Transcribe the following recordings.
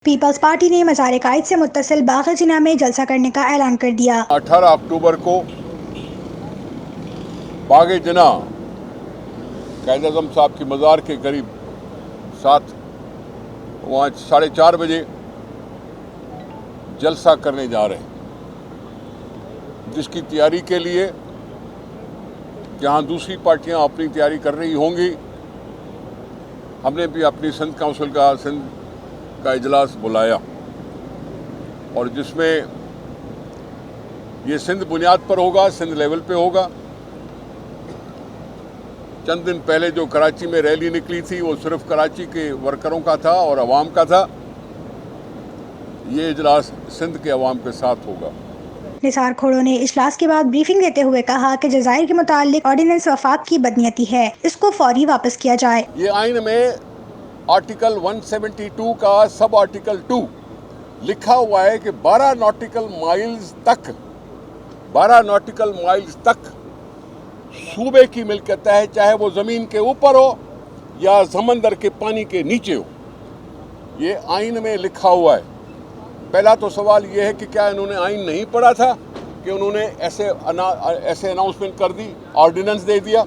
Peoples party نے مزار قائد سے متصل باغ جناح میں جلسہ کرنے کا اعلان کر دیا۔ 18 اکتوبر کو باغ جناح قائد اعظم صاحب کی مزار کے قریب وہاں 4:30 بجے جلسہ کرنے جا رہے ہیں، جس کی تیاری کے لیے جہاں دوسری پارٹیاں اپنی تیاری کر رہی ہوں گی، ہم نے بھی اپنی سندھ کونسل کا اجلاس بلایا، اور جس میں یہ سندھ بنیاد پر ہوگا، سندھ لیول پہ ہوگا۔ چند دن پہلے جو کراچی میں ریلی نکلی تھی وہ صرف کراچی کے ورکروں کا تھا اور عوام کا تھا۔ یہ اجلاس سندھ کے عوام کے ساتھ ہوگا۔ نثار کھوڑو نے اجلاس کے بعد بریفنگ دیتے ہوئے کہا کہ جزائر کے متعلق آرڈیننس وفاق کی بدنیتی ہے، اس کو فوری واپس کیا جائے۔ یہ آئین میں آرٹیکل 172 کا سب آرٹیکل 2 لکھا ہوا ہے کہ 12 ناٹیکل مائلز تک صوبے کی ملکیت ہے، چاہے وہ زمین کے اوپر ہو یا سمندر کے پانی کے نیچے ہو۔ یہ آئین میں لکھا ہوا ہے۔ پہلا تو سوال یہ ہے کہ کیا انہوں نے آئین نہیں پڑھا تھا کہ انہوں نے ایسے اناؤنسمنٹ کر دی، آرڈیننس دے دیا؟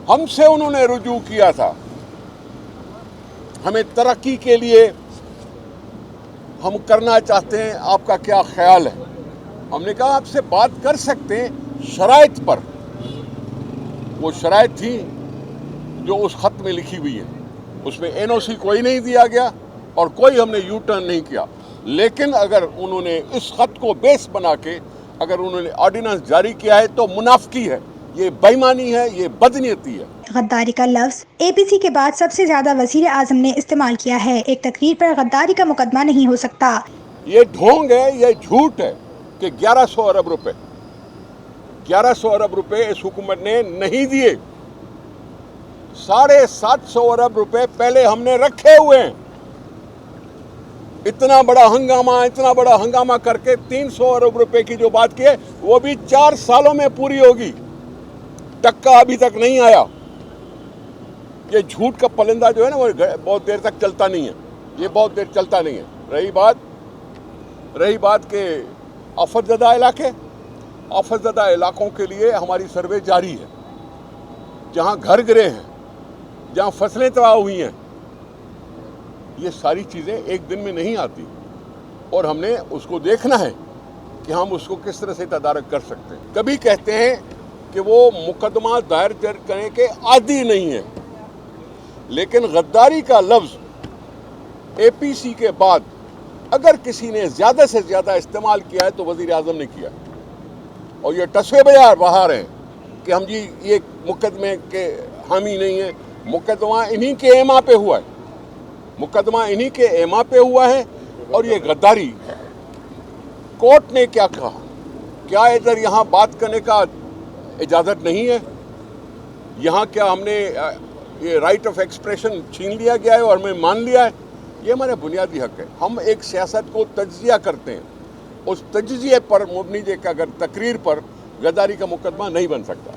ہم سے انہوں نے رجوع کیا تھا، ہمیں ترقی کے لیے ہم کرنا چاہتے ہیں، آپ کا کیا خیال ہے؟ ہم نے کہا آپ سے بات کر سکتے ہیں شرائط پر۔ وہ شرائط تھی جو اس خط میں لکھی ہوئی ہیں، اس میں NOC کوئی نہیں دیا گیا اور کوئی ہم نے یو ٹرن نہیں کیا، لیکن اگر انہوں نے اس خط کو بیس بنا کے اگر انہوں نے آرڈیننس جاری کیا ہے تو منافقی ہے، یہ بے ایمانی ہے، یہ بدنیتی ہے۔ غداری کا لفظ APC کے بعد سب سے زیادہ وزیر اعظم نے استعمال کیا ہے۔ ایک تقریر پر غداری کا مقدمہ نہیں ہو سکتا۔ یہ ڈھونگ ہے، یہ جھوٹ ہے کہ 1100 ارب روپے اس حکومت نے نہیں دیے۔ 750 ارب روپے پہلے ہم نے رکھے ہوئے ہیں۔ اتنا بڑا ہنگامہ کر کے 300 ارب روپے کی جو بات کی ہے وہ بھی 4 سالوں میں پوری ہوگی، ٹکا ابھی تک نہیں آیا۔ یہ جھوٹ کا پلندہ جو ہے نا وہ بہت دیر تک چلتا نہیں ہے، یہ بہت دیر چلتا نہیں ہے۔ رہی بات کہ آفت زدہ علاقوں کے لیے ہماری سروے جاری ہے، جہاں گھر گرے ہیں، جہاں فصلیں تباہ ہوئی ہیں۔ یہ ساری چیزیں ایک دن میں نہیں آتی، اور ہم نے اس کو دیکھنا ہے کہ ہم اس کو کس طرح سے تدارک کر سکتے ہیں۔ کبھی کہتے ہیں کہ وہ مقدمہ دائر کرنے کے عادی نہیں ہیں، لیکن غداری کا لفظ APC کے بعد اگر کسی نے زیادہ سے زیادہ استعمال کیا ہے تو وزیر اعظم نے کیا، اور یہ ٹسوے بہار ہیں کہ ہم جی یہ مقدمے کے حامی نہیں ہیں۔ مقدمہ انہی کے ایما پہ ہوا ہے، اور یہ غداری کورٹ نے کیا کہا؟ کیا ادھر یہاں بات کرنے کا اجازت نہیں ہے؟ یہاں کیا ہم نے یہ رائٹ آف ایکسپریشن چھین لیا گیا ہے اور ہمیں مان لیا ہے؟ یہ ہمارا بنیادی حق ہے۔ ہم ایک سیاست کو تجزیہ کرتے ہیں، اس تجزیے پر مبنی اگر تقریر پر غداری کا مقدمہ نہیں بن سکتا۔